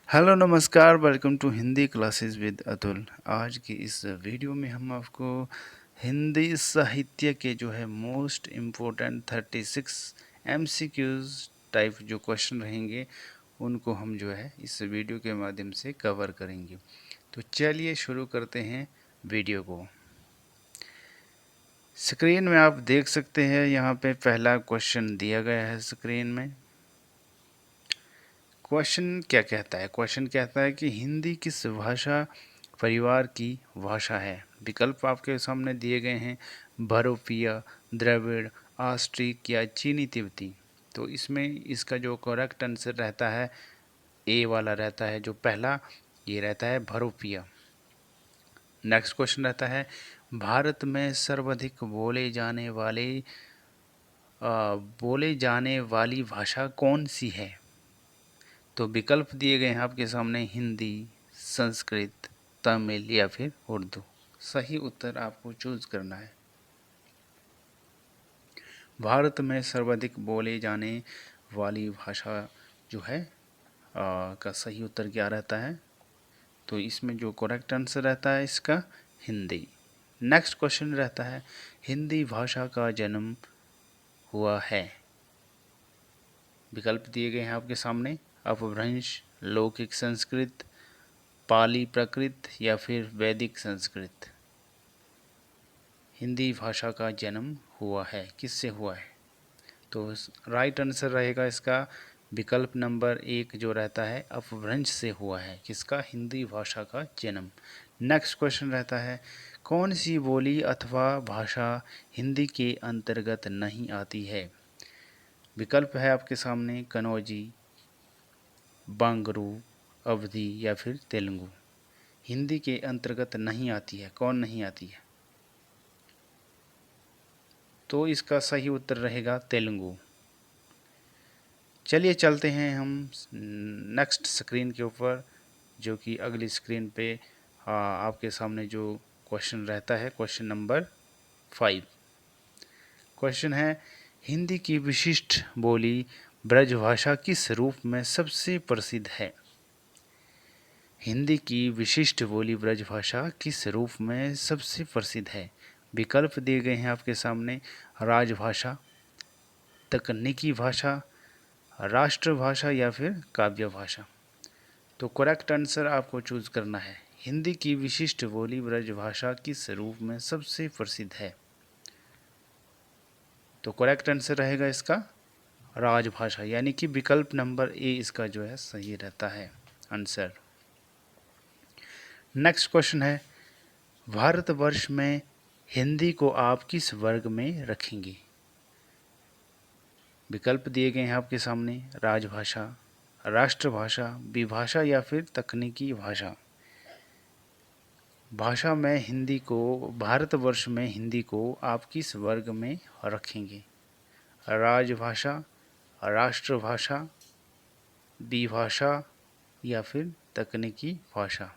Hello नमस्कार, welcome to Hindi classes with Atul. आज की इस वीडियो में हम आपको हिंदी साहित्य के जो है मोस्ट इम्पोर्टेंट 36 एमसीक्यूज टाइप जो क्वेश्चन रहेंगे उनको हम जो है इस वीडियो के माध्यम से कवर करेंगे। तो चलिए शुरू करते हैं वीडियो को। स्क्रीन में आप देख सकते हैं, यहाँ पे पहला क्वेश्चन दिया गया है स्क्रीन में। क्वेश्चन क्या कहता है? क्वेश्चन कहता है कि हिंदी किस भाषा परिवार की भाषा है। विकल्प आपके सामने दिए गए हैं, बहुरूपीय, द्रविड़, ऑस्ट्रिक या चीनी तिब्बती। तो इसमें इसका जो करेक्ट आंसर रहता है ए वाला रहता है, जो पहला ये रहता है बहुरूपीय। नेक्स्ट क्वेश्चन रहता है, भारत में सर्वाधिक बोले जाने वाली भाषा कौन सी है। तो विकल्प दिए गए हैं आपके सामने, हिंदी, संस्कृत, तमिल या फिर उर्दू। सही उत्तर आपको चूज करना है। भारत में सर्वाधिक बोले जाने वाली भाषा जो है का सही उत्तर क्या रहता है? तो इसमें जो करेक्ट आंसर रहता है इसका हिंदी। नेक्स्ट क्वेश्चन रहता है, हिंदी भाषा का जन्म हुआ है। विकल्प दिए गए हैं आपके सामने, अपभ्रंश, लौकिक संस्कृत, पाली प्राकृत या फिर वैदिक संस्कृत। हिंदी भाषा का जन्म हुआ है, किससे हुआ है? तो राइट आंसर रहेगा इसका विकल्प नंबर 1 जो रहता है, अपभ्रंश से हुआ है। किसका? हिंदी भाषा का जन्म। नेक्स्ट क्वेश्चन रहता है, कौन सी बोली अथवा भाषा हिंदी के अंतर्गत नहीं आती है। विकल्प है आपके सामने, कनौजी, बांगरू, अवधी या फिर तेलुगु। हिंदी के अंतर्गत नहीं आती है, कौन नहीं आती है? तो इसका सही उत्तर रहेगा तेलुगु। चलिए चलते हैं हम नेक्स्ट स्क्रीन के ऊपर, जो कि अगली स्क्रीन पे आपके सामने जो क्वेश्चन रहता है, क्वेश्चन नंबर 5। क्वेश्चन है, हिंदी की विशिष्ट बोली ब्रजभाषा किस रूप में सबसे प्रसिद्ध है। हिंदी की विशिष्ट बोली ब्रजभाषा किस रूप में सबसे प्रसिद्ध है। विकल्प दिए गए हैं आपके सामने, राजभाषा, तकनीकी भाषा, राष्ट्रभाषा या फिर काव्य भाषा। तो करेक्ट आंसर आपको चूज करना है, हिंदी की विशिष्ट बोली ब्रजभाषा किस रूप में सबसे प्रसिद्ध है। तो करेक्ट आंसर रहेगा इसका राजभाषा, यानी कि विकल्प नंबर ए इसका जो है सही रहता है आंसर। नेक्स्ट क्वेश्चन है, भारतवर्ष में हिंदी को आप किस वर्ग में रखेंगे। विकल्प दिए गए हैं आपके सामने, राजभाषा, राष्ट्रभाषा, विभाषा या फिर तकनीकी भाषा। भाषा में हिंदी को, भारतवर्ष में हिंदी को आप किस वर्ग में रखेंगे। राजभाषा, राष्ट्रभाषा, विभाषा या फिर तकनीकी भाषा।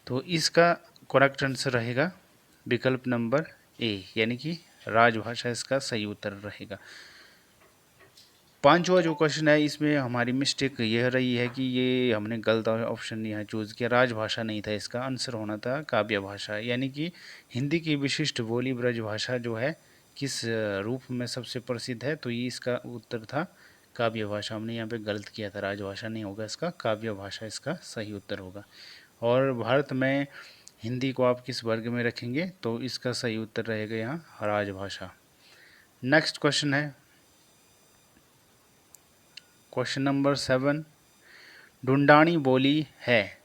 तो इसका करेक्ट आंसर रहेगा विकल्प नंबर ए, यानी कि राजभाषा इसका सही उत्तर रहेगा। पांचवा जो क्वेश्चन है, इसमें हमारी मिस्टेक यह रही है कि ये हमने गलत ऑप्शन यहाँ चूज़ किया, राजभाषा नहीं था, इसका आंसर होना था काव्य भाषा। यानी कि हिंदी की विशिष्ट बोली ब्रजभाषा जो है किस रूप में सबसे प्रसिद्ध है, तो ये इसका उत्तर था काव्य भाषा। हमने यहाँ पे गलत किया था, राजभाषा नहीं होगा इसका, काव्य भाषा इसका सही उत्तर होगा। और भारत में हिंदी को आप किस वर्ग में रखेंगे, तो इसका सही उत्तर रहेगा यहाँ राजभाषा। नेक्स्ट क्वेश्चन है क्वेश्चन नंबर 7, ढूंढानी बोली है।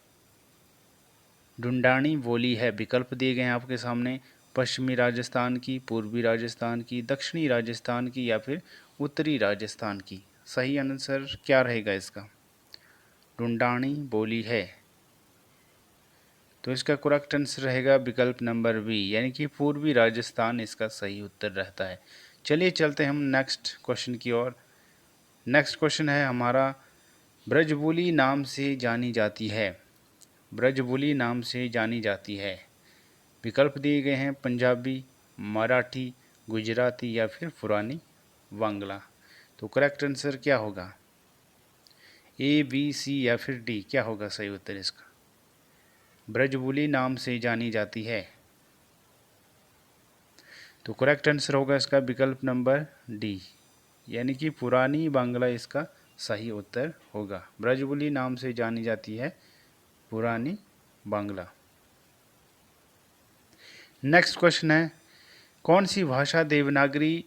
ढूंढानी बोली है, विकल्प दिए गए हैं आपके सामने, पश्चिमी राजस्थान की, पूर्वी राजस्थान की, दक्षिणी राजस्थान की या फिर उत्तरी राजस्थान की। सही आंसर क्या रहेगा इसका? ढूंढानी बोली है, तो इसका करेक्ट आंसर रहेगा विकल्प नंबर बी, यानी कि पूर्वी राजस्थान इसका सही उत्तर रहता है। चलिए चलते हैं हम नेक्स्ट क्वेश्चन की ओर। नेक्स्ट क्वेश्चन है हमारा, ब्रजबुली नाम से जानी जाती है। ब्रजबुली नाम से जानी जाती है। विकल्प दिए गए हैं पंजाबी, मराठी, गुजराती या फिर पुरानी बांग्ला। तो करेक्ट आंसर क्या होगा? ए, बी, सी या फिर डी, क्या होगा सही उत्तर इसका? ब्रजबुली नाम से जानी जाती है। तो करेक्ट आंसर होगा इसका विकल्प नंबर डी, यानी कि पुरानी बांग्ला इसका सही उत्तर होगा। ब्रजबुली नाम से जानी जाती है पुरानी बांग्ला। नेक्स्ट क्वेश्चन है, कौन सी भाषा देवनागरी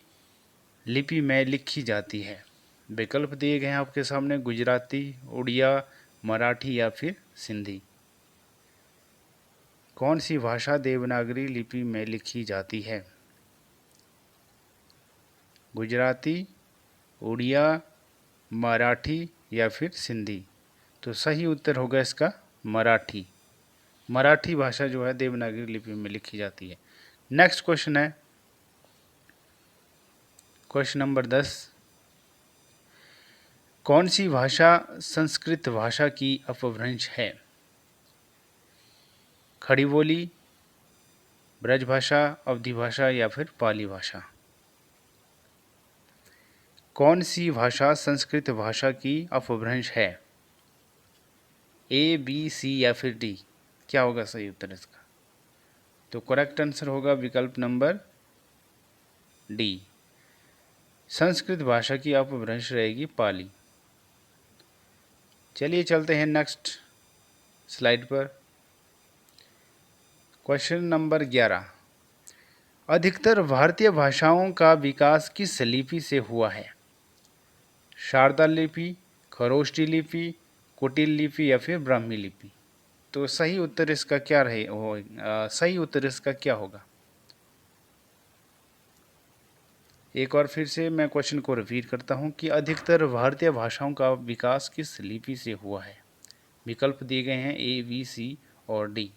लिपि में लिखी जाती है? विकल्प दिए गए हैं आपके सामने, गुजराती, उड़िया, मराठी या फिर सिंधी। कौन सी भाषा देवनागरी लिपि में लिखी जाती है? गुजराती, उड़िया, मराठी या फिर सिंधी। तो सही उत्तर होगा इसका मराठी। मराठी भाषा जो है देवनागरी लिपि में लिखी जाती है। नेक्स्ट क्वेश्चन है क्वेश्चन नंबर 10, कौन सी भाषा संस्कृत भाषा की अपभ्रंश है? खड़ी बोली, ब्रज भाषा, अवधी भाषा या फिर पाली भाषा। कौन सी भाषा संस्कृत भाषा की अपभ्रंश है? ए, बी, सी या फिर डी, क्या होगा सही उत्तर इसका? तो करेक्ट आंसर होगा विकल्प नंबर डी, संस्कृत भाषा की अपभ्रंश रहेगी पाली। चलिए चलते हैं नेक्स्ट स्लाइड पर। क्वेश्चन नंबर 11, अधिकतर भारतीय भाषाओं का विकास किस लिपि से हुआ है? शारदा लिपि, खरोष्टी लिपि, कुटिल लिपि या फिर ब्राह्मी लिपि। तो सही उत्तर इसका क्या सही उत्तर इसका क्या होगा? एक बार फिर से मैं क्वेश्चन को रिपीट करता हूं कि अधिकतर भारतीय भाषाओं का विकास किस लिपि से हुआ है? विकल्प दिए गए हैं ए, बी, सी और डी,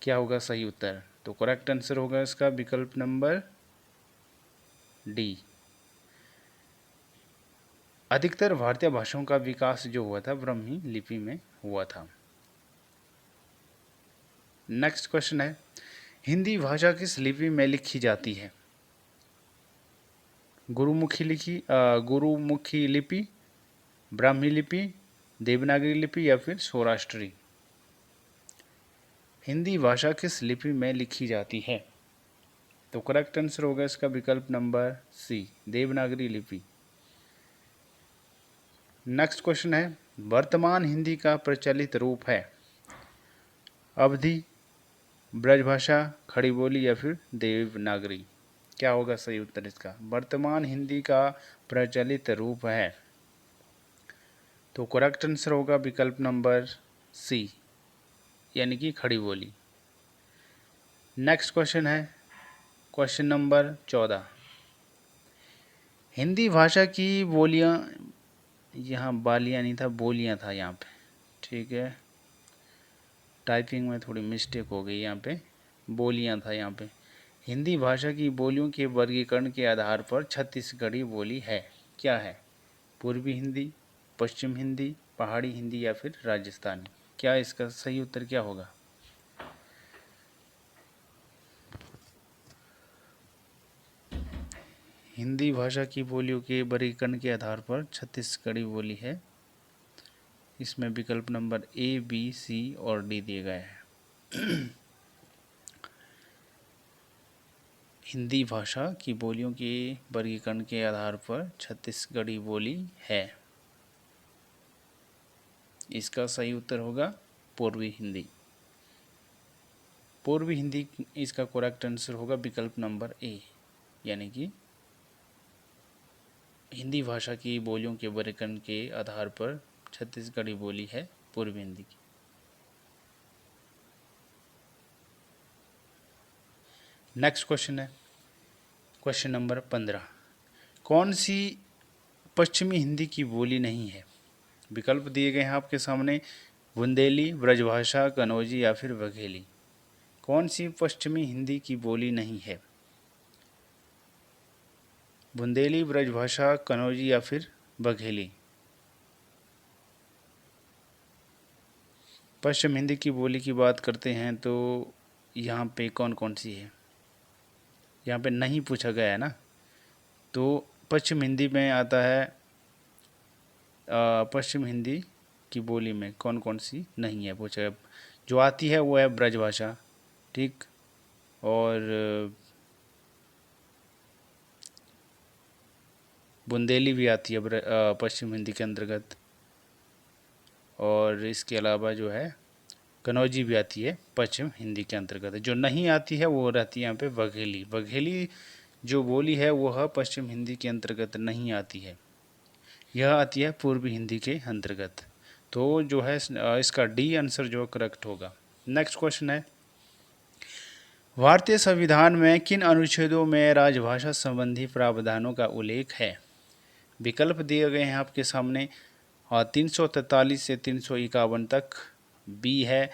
क्या होगा सही उत्तर? तो करेक्ट आंसर होगा इसका विकल्प नंबर डी, अधिकतर भारतीय भाषाओं का विकास जो हुआ था ब्राह्मी लिपि में हुआ था। नेक्स्ट क्वेश्चन है, हिंदी भाषा किस लिपि में लिखी जाती है? गुरुमुखी लिपि, ब्राह्मी लिपि, देवनागरी लिपि या फिर सौराष्ट्री। हिंदी भाषा किस लिपि में लिखी जाती है? तो करेक्ट आंसर होगा इसका विकल्प नंबर सी, देवनागरी लिपि। नेक्स्ट क्वेश्चन है, वर्तमान हिंदी का प्रचलित रूप है? अवधी, ब्रजभाषा, खड़ी बोली या फिर देवनागरी, क्या होगा सही उत्तर इसका? वर्तमान हिंदी का प्रचलित रूप है, तो करेक्ट आंसर होगा विकल्प नंबर सी, यानी कि खड़ी बोली। नेक्स्ट क्वेश्चन है क्वेश्चन नंबर 14, हिंदी भाषा की बोलियां, यहाँ बालियां नहीं था, बोलियां था यहाँ पे, ठीक है, टाइपिंग में थोड़ी मिस्टेक हो गई, यहाँ पे बोलियां था यहाँ पे। हिंदी भाषा की बोलियों के वर्गीकरण के आधार पर छत्तीसगढ़ी बोली है, क्या है? पूर्वी हिंदी, पश्चिम हिंदी, पहाड़ी हिंदी या फिर राजस्थानी। क्या इसका सही उत्तर क्या होगा? हिंदी भाषा की बोलियों के वर्गीकरण के आधार पर छत्तीसगढ़ी बोली है। इसमें विकल्प नंबर ए, बी, सी और डी दिए गए हैं। हिंदी भाषा की बोलियों के वर्गीकरण के आधार पर छत्तीसगढ़ी बोली है। इसका सही उत्तर होगा पूर्वी हिंदी। पूर्वी हिंदी इसका करेक्ट आंसर होगा विकल्प नंबर ए, यानी कि हिंदी भाषा की बोलियों के वर्गीकरण के आधार पर छत्तीसगढ़ी बोली है पूर्वी हिंदी की। नेक्स्ट क्वेश्चन है क्वेश्चन नंबर 15, कौन सी पश्चिमी हिंदी की बोली नहीं है? विकल्प दिए गए हैं आपके सामने, बुंदेली, ब्रजभाषा, कन्नौजी या फिर बघेली। कौन सी पश्चिमी हिंदी की बोली नहीं है? बुंदेली, ब्रजभाषा, कन्नौजी या फिर बघेली। पश्चिम हिंदी की बोली की बात करते हैं तो यहाँ पे कौन कौन सी है, यहाँ पे नहीं पूछा गया है ना। तो पश्चिम हिंदी में आता है, पश्चिम हिंदी की बोली में कौन कौन सी नहीं है पूछा गया। जो आती है वो है ब्रजभाषा, ठीक, और बुंदेली भी आती है पश्चिम हिंदी के अंतर्गत, और इसके अलावा जो है कनौजी भी आती है पश्चिम हिंदी के अंतर्गत। जो नहीं आती है वो रहती है यहाँ पे बघेली। बघेली जो बोली है वह पश्चिम हिंदी के अंतर्गत नहीं आती है, यह आती है पूर्वी हिंदी के अंतर्गत। तो जो है इसका डी आंसर जो करेक्ट होगा। नेक्स्ट क्वेश्चन है, भारतीय संविधान में किन अनुच्छेदों में राजभाषा संबंधी प्रावधानों का उल्लेख है। विकल्प दिए गए हैं आपके सामने, 343 से 351 तक, बी है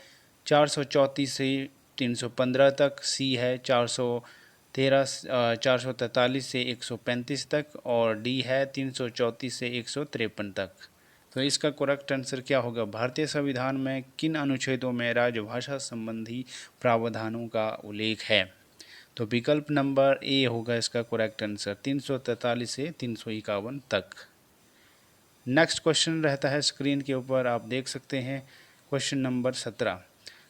434 से 315 तक, सी है 443 से 135 तक, और डी है 334 से 153 तक। तो इसका करेक्ट आंसर क्या होगा, भारतीय संविधान में किन अनुच्छेदों में राजभाषा संबंधी प्रावधानों का उल्लेख है। तो विकल्प नंबर ए होगा इसका करेक्ट आंसर, 343 से 351 तक। नेक्स्ट क्वेश्चन रहता है स्क्रीन के ऊपर, आप देख सकते हैं क्वेश्चन नंबर 17,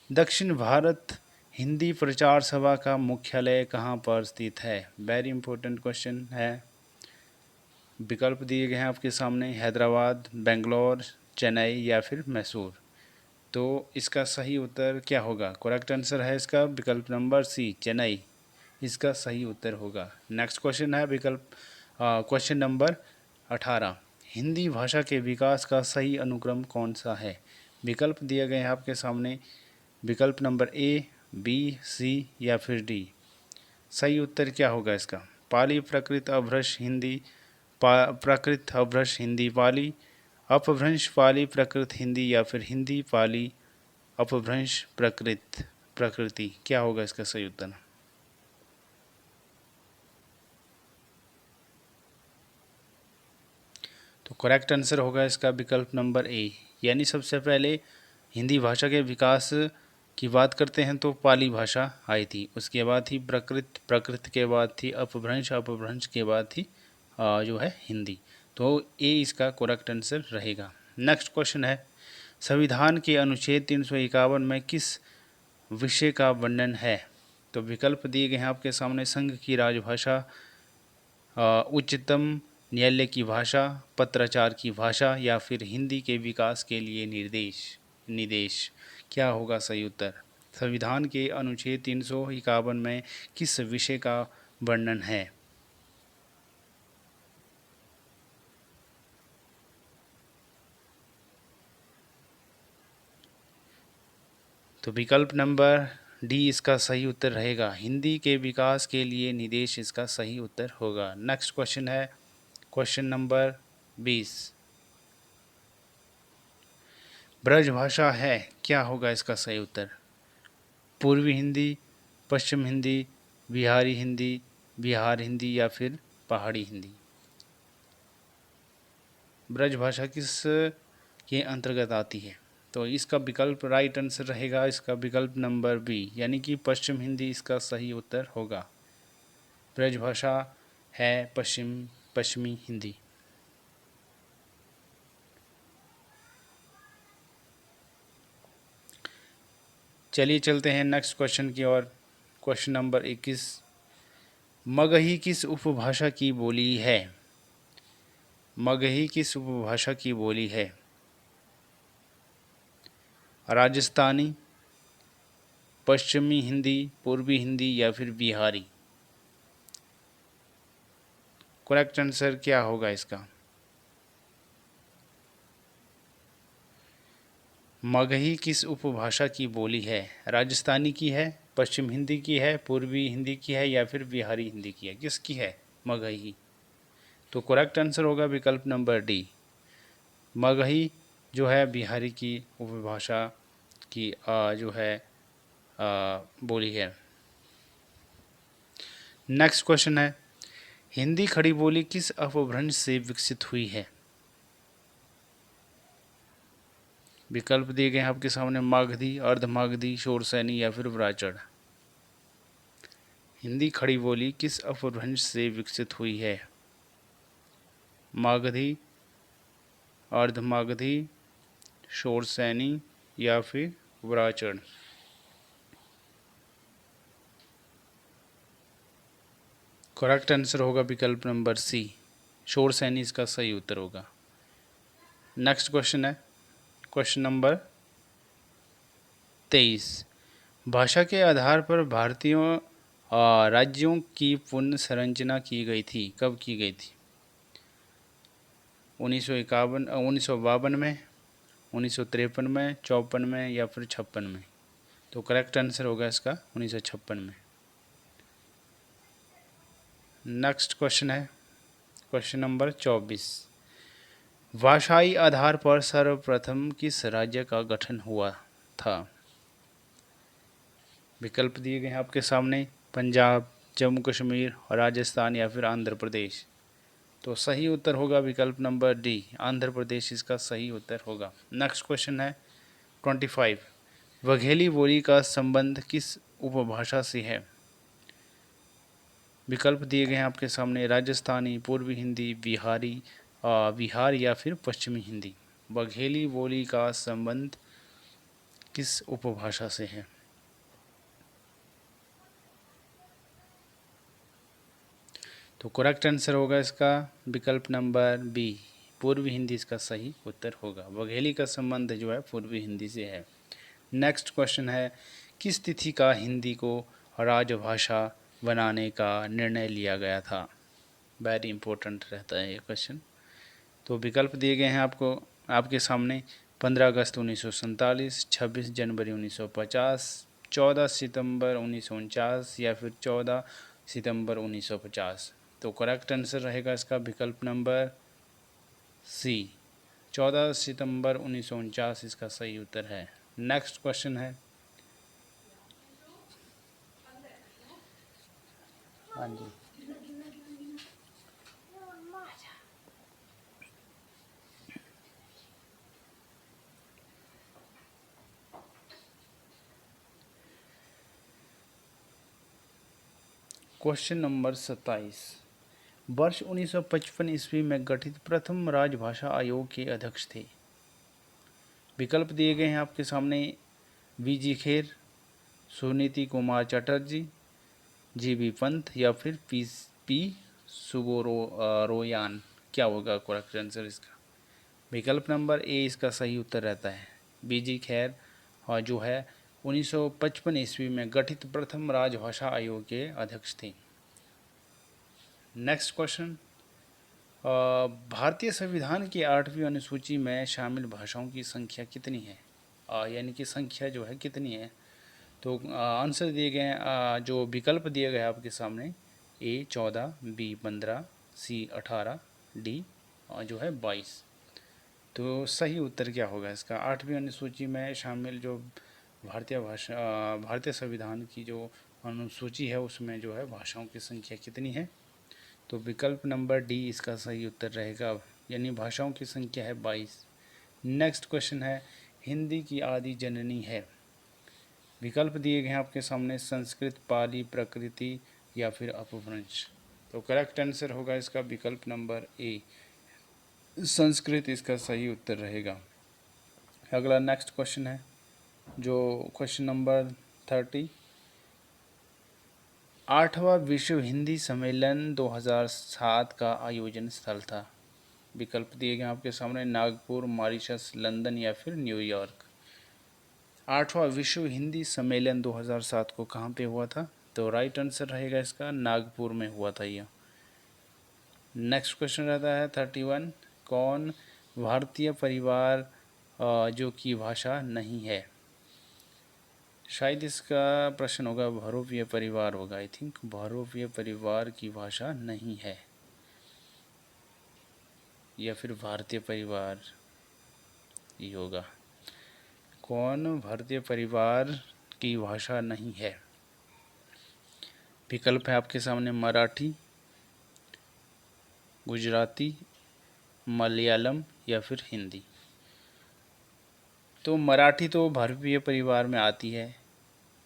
दक्षिण भारत हिंदी प्रचार सभा का मुख्यालय कहाँ पर स्थित है। वेरी इंपॉर्टेंट क्वेश्चन है। विकल्प दिए गए हैं आपके सामने, हैदराबाद, बेंगलोर, चेन्नई या फिर मैसूर। तो इसका सही उत्तर क्या होगा, करेक्ट आंसर है इसका विकल्प नंबर सी, चेन्नई, इसका सही उत्तर होगा। नेक्स्ट क्वेश्चन है क्वेश्चन नंबर 18, हिंदी भाषा के विकास का सही अनुक्रम कौन सा है। विकल्प दिए गए हैं आपके सामने, विकल्प नंबर ए, बी, सी या फिर डी। सही उत्तर क्या होगा इसका, पाली प्राकृत अपभ्रंश हिंदी, प्राकृत अपभ्रंश हिंदी पाली, अपभ्रंश पाली प्राकृत हिंदी या फिर हिंदी पाली अपभ्रंश प्राकृत प्रकृति। क्या होगा इसका सही उत्तर। तो करेक्ट आंसर होगा इसका विकल्प नंबर ए, यानी सबसे पहले हिंदी भाषा के विकास की बात करते हैं तो पाली भाषा आई थी, उसके बाद थी प्रकृत, प्रकृत के बाद थी अपभ्रंश, अपभ्रंश के बाद थी जो है हिंदी। तो ए इसका करेक्ट आंसर रहेगा। नेक्स्ट क्वेश्चन है, संविधान के अनुच्छेद 351 में किस विषय का वर्णन है। तो विकल्प दिए गए हैं आपके सामने, संघ की राजभाषा, उच्चतम न्यायालय की भाषा, पत्राचार की भाषा या फिर हिंदी के विकास के लिए निदेश। क्या होगा सही उत्तर, संविधान के अनुच्छेद 351 में किस विषय का वर्णन है। तो विकल्प नंबर डी इसका सही उत्तर रहेगा, हिंदी के विकास के लिए निदेश इसका सही उत्तर होगा। नेक्स्ट क्वेश्चन है क्वेश्चन नंबर 20, ब्रजभाषा है, क्या होगा इसका सही उत्तर, पूर्वी हिंदी, पश्चिम हिंदी, बिहारी हिंदी, बिहार हिंदी या फिर पहाड़ी हिंदी। ब्रजभाषा किस के अंतर्गत आती है। तो इसका विकल्प राइट आंसर रहेगा इसका विकल्प नंबर बी, यानी कि पश्चिम हिंदी इसका सही उत्तर होगा। ब्रजभाषा है पश्चिमी हिंदी। चलिए चलते हैं नेक्स्ट क्वेश्चन की ओर। क्वेश्चन नंबर 21, मगही किस उपभाषा की बोली है। मगही किस उपभाषा की बोली है, राजस्थानी, पश्चिमी हिंदी, पूर्वी हिंदी या फिर बिहारी। करेक्ट आंसर क्या होगा इसका, मगही किस उपभाषा की बोली है, राजस्थानी की है, पश्चिम हिंदी की है, पूर्वी हिंदी की है या फिर बिहारी हिंदी की है, किसकी है मगही। तो करेक्ट आंसर होगा विकल्प नंबर डी, मगही जो है बिहारी की उपभाषा की जो है बोली है। नेक्स्ट क्वेश्चन है, हिंदी खड़ी बोली किस अपभ्रंश से विकसित हुई है। विकल्प दिए गए हैं आपके सामने, मागधी, अर्धमागधी, शोरसैनी या फिर ब्राह्मण। हिंदी खड़ी बोली किस अपभ्रंश से विकसित हुई है? मागधी, अर्धमागधी, शोरसैनी या फिर वराचन? करेक्ट आंसर होगा विकल्प नंबर सी, शोरसैनी इसका सही उत्तर होगा। नेक्स्ट क्वेश्चन है क्वेश्चन नंबर 23। भाषा के आधार पर भारतीय राज्यों की पुनः संरचना की गई थी, कब की गई थी? 1952 में, 1953 में, 54 में या फिर 56 में? तो करेक्ट आंसर होगा इसका 1956 में। नेक्स्ट क्वेश्चन है क्वेश्चन नंबर 24। भाषाई आधार पर सर्वप्रथम किस राज्य का गठन हुआ था? विकल्प दिए गए हैं आपके सामने, पंजाब, जम्मू कश्मीर, राजस्थान या फिर आंध्र प्रदेश। तो सही उत्तर होगा विकल्प नंबर डी, आंध्र प्रदेश इसका सही उत्तर होगा। नेक्स्ट क्वेश्चन है 25। वघेली बोली का संबंध किस उपभाषा से है? विकल्प दिए गए हैं आपके सामने, राजस्थानी, पूर्वी हिंदी, बिहार या फिर पश्चिमी हिंदी। वघेली बोली का संबंध किस उपभाषा से है? तो करेक्ट आंसर होगा इसका विकल्प नंबर बी, पूर्वी हिंदी इसका सही उत्तर होगा। वघेली का संबंध जो है पूर्वी हिंदी से है। नेक्स्ट क्वेश्चन है किस तिथि का हिंदी को राजभाषा बनाने का निर्णय लिया गया था? वेरी इंपॉर्टेंट रहता है ये क्वेश्चन। तो विकल्प दिए गए हैं आपको आपके सामने, 15 अगस्त 1947, 26 जनवरी 1950, 14 सितंबर 1949 या फिर 14 सितंबर 1950। तो करेक्ट आंसर रहेगा इसका विकल्प नंबर सी, 14 सितंबर 1949 इसका सही उत्तर है। नेक्स्ट क्वेश्चन है, हाँ जी, क्वेश्चन नंबर 27। वर्ष 1955 ईस्वी में गठित प्रथम राजभाषा आयोग के अध्यक्ष थे। विकल्प दिए गए हैं आपके सामने, वी.जी. खेर, सुनीति कुमार चटर्जी, जी.बी. पंत या फिर पी. सुब्बोरोयान। क्या होगा करेक्ट आंसर इसका? विकल्प नंबर ए इसका सही उत्तर रहता है, वी.जी. खैर और जो है 1955 ईस्वी में गठित प्रथम राजभाषा आयोग के अध्यक्ष थे। नेक्स्ट क्वेश्चन, भारतीय संविधान की 8वीं अनुसूची में शामिल भाषाओं की संख्या कितनी है? यानी कि संख्या जो है कितनी है? तो आंसर दिए गए हैं, जो विकल्प दिए गए हैं आपके सामने, ए 14, बी 15, सी 18, डी जो है 22। तो सही उत्तर क्या होगा इसका? 8वीं अनुसूची में शामिल जो भारतीय संविधान की जो अनुसूची है उसमें जो है भाषाओं की संख्या कितनी है? तो विकल्प नंबर डी इसका सही उत्तर रहेगा, यानी भाषाओं की संख्या है 22। नेक्स्ट क्वेश्चन है हिंदी की आदि जननी है। विकल्प दिए गए हैं आपके सामने, संस्कृत, पाली, प्रकृति या फिर अपभ्रंश। तो करेक्ट आंसर होगा इसका विकल्प नंबर ए, संस्कृत इसका सही उत्तर रहेगा। अगला नेक्स्ट क्वेश्चन है जो क्वेश्चन नंबर 30। 8वां विश्व हिंदी सम्मेलन 2007 का आयोजन स्थल था। विकल्प दिए गए आपके सामने, नागपुर, मॉरिशस, लंदन या फिर न्यूयॉर्क। 8वां विश्व हिंदी सम्मेलन 2007 को कहाँ पे हुआ था? तो राइट आंसर रहेगा इसका नागपुर में हुआ था यह। नेक्स्ट क्वेश्चन रहता है 31। कौन भारतीय परिवार जो की भाषा नहीं है? शायद इसका प्रश्न होगा बहुरूपीय परिवार होगा, आई थिंक बहुरूपीय परिवार की भाषा नहीं है या फिर भारतीय परिवार ही होगा। कौन भारतीय परिवार की भाषा नहीं है? विकल्प है आपके सामने, मराठी, गुजराती, मलयालम या फिर हिंदी। तो मराठी तो भारतीय परिवार में आती है,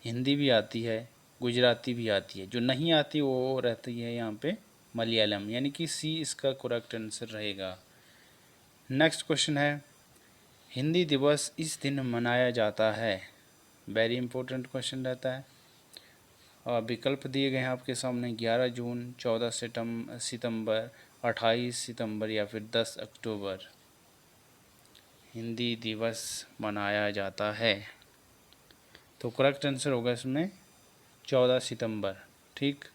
हिंदी भी आती है गुजराती भी आती है, जो नहीं आती वो रहती है यहाँ पे मलयालम, यानी कि सी इसका करेक्ट आंसर रहेगा। नेक्स्ट क्वेश्चन है, हिंदी दिवस इस दिन मनाया जाता है। वेरी इंपॉर्टेंट क्वेश्चन रहता है। विकल्प दिए गए हैं आपके सामने, 11 जून, 14 सितंबर, 28 सितंबर या फिर 10 अक्टूबर हिंदी दिवस मनाया जाता है। तो करेक्ट आंसर होगा इसमें 14 सितंबर। ठीक,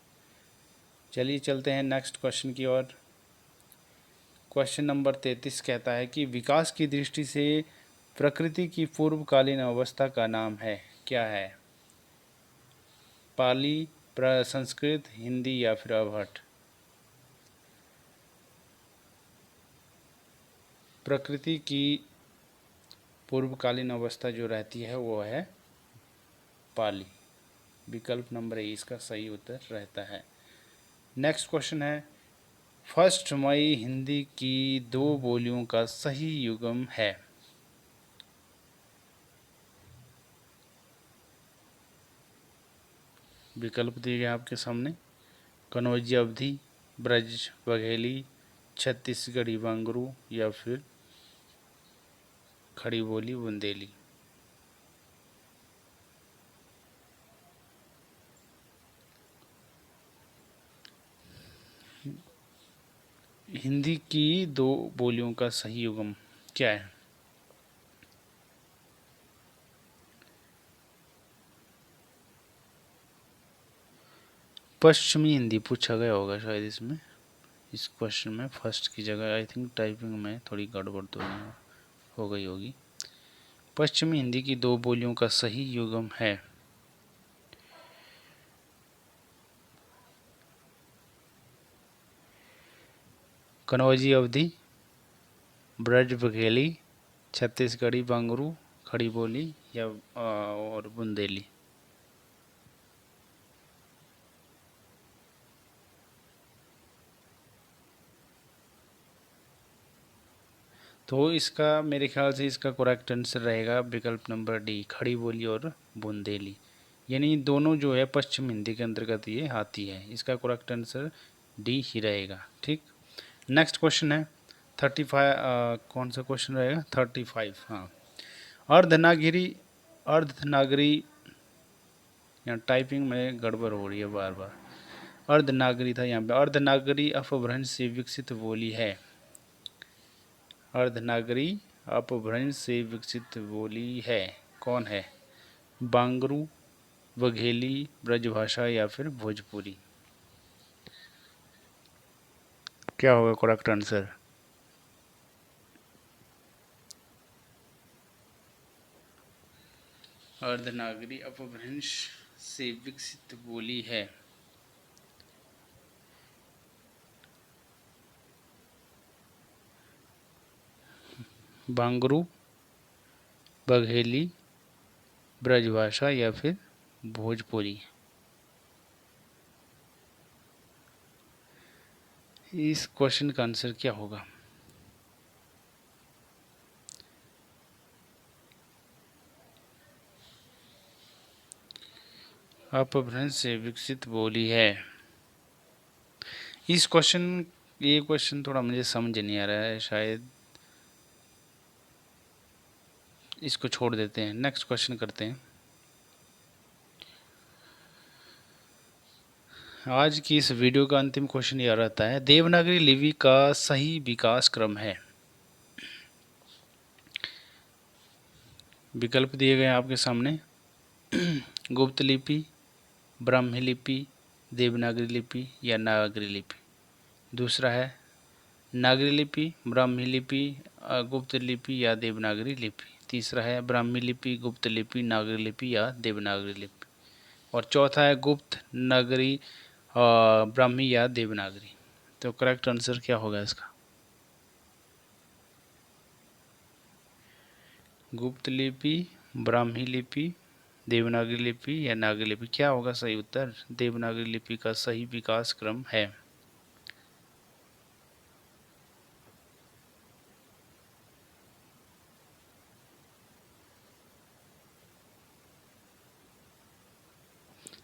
चलिए चलते हैं नेक्स्ट क्वेश्चन की ओर। क्वेश्चन नंबर 33 कहता है कि विकास की दृष्टि से प्रकृति की पूर्वकालीन अवस्था का नाम है, क्या है? पाली, संस्कृत, हिंदी या फिर अवहट? प्रकृति की पूर्वकालीन अवस्था जो रहती है वो है पाली। विकल्प नंबर ए इसका सही उत्तर रहता है। नेक्स्ट क्वेश्चन है, 1 मई हिंदी की 2 बोलियों का सही युग्म है। विकल्प दिए गए आपके सामने, कनौजी अवधी, ब्रज बघेली, छत्तीसगढ़ी वांगरू या फिर खड़ी बोली बुंदेली। हिंदी की 2 बोलियों का सही युग्म क्या है? पश्चिमी हिंदी पूछा गया होगा शायद इसमें, इस क्वेश्चन में फर्स्ट की जगह आई थिंक टाइपिंग में थोड़ी गड़बड़ तो नहीं हो गई होगी। पश्चिमी हिंदी की 2 बोलियों का सही युग्म है कनौजी अवधी, ब्रज बघेली, छत्तीसगढ़ी बांगरू, खड़ी बोली या और बुंदेली। तो इसका मेरे ख्याल से इसका करेक्ट आंसर रहेगा विकल्प नंबर डी, खड़ी बोली और बुंदेली। यानी दोनों जो है पश्चिम हिंदी के अंतर्गत ये आती है। इसका करेक्ट आंसर डी ही रहेगा। ठीक, नेक्स्ट क्वेश्चन है 35। कौन सा क्वेश्चन रहेगा? 35। हाँ, अर्धनागरी, अर्धनागरी, यहाँ टाइपिंग में गड़बड़ हो रही है बार बार। अर्धनागरी था यहाँ पे, अर्धनागरी अपभ्रंश से विकसित बोली है। अर्धनागरी अपभ्रंश से विकसित बोली है, कौन है? बांगरू, बघेली, ब्रजभाषा या फिर भोजपुरी? क्या होगा करेक्ट आंसर? अर्धनागरी अपभ्रंश से विकसित बोली है बांगरू, बघेली, ब्रजभाषा या फिर भोजपुरी। इस क्वेश्चन का आंसर क्या होगा? अपभ्रंश से विकसित बोली है। इस क्वेश्चन, ये क्वेश्चन थोड़ा मुझे समझ नहीं आ रहा है, शायद इसको छोड़ देते हैं, नेक्स्ट क्वेश्चन करते हैं। आज की इस वीडियो का अंतिम क्वेश्चन यह रहता है, देवनागरी लिपि का सही विकास क्रम है। विकल्प दिए गए हैं आपके सामने, गुप्त लिपि, ब्राह्मी लिपि, देवनागरी लिपि या नागरी लिपि। दूसरा है नागरी लिपि, ब्राह्मी लिपि, गुप्त लिपि या देवनागरी लिपि। तीसरा है ब्राह्मी लिपि, गुप्त लिपि, नागरी लिपि या देवनागरी लिपि। और चौथा है गुप्त, नगरी, ब्राह्मी या देवनागरी। तो करेक्ट आंसर क्या होगा इसका? गुप्त लिपि, ब्राह्मी लिपि, देवनागरी लिपि या नागरी लिपि। क्या होगा सही उत्तर? देवनागरी लिपि का सही विकास क्रम है।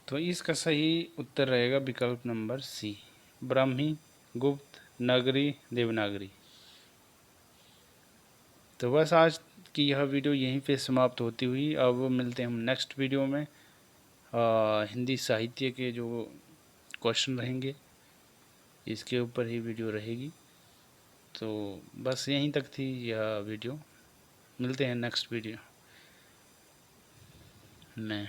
तो इसका सही उत्तर रहेगा विकल्प नंबर सी, ब्राह्मी, गुप्त, नगरी, देवनागरी। तो बस आज की यह वीडियो यहीं पे समाप्त होती हुई। अब मिलते हैं हम नेक्स्ट वीडियो में। हिंदी साहित्य के जो क्वेश्चन रहेंगे इसके ऊपर ही वीडियो रहेगी। तो बस यहीं तक थी यह वीडियो। मिलते हैं नेक्स्ट वीडियो में।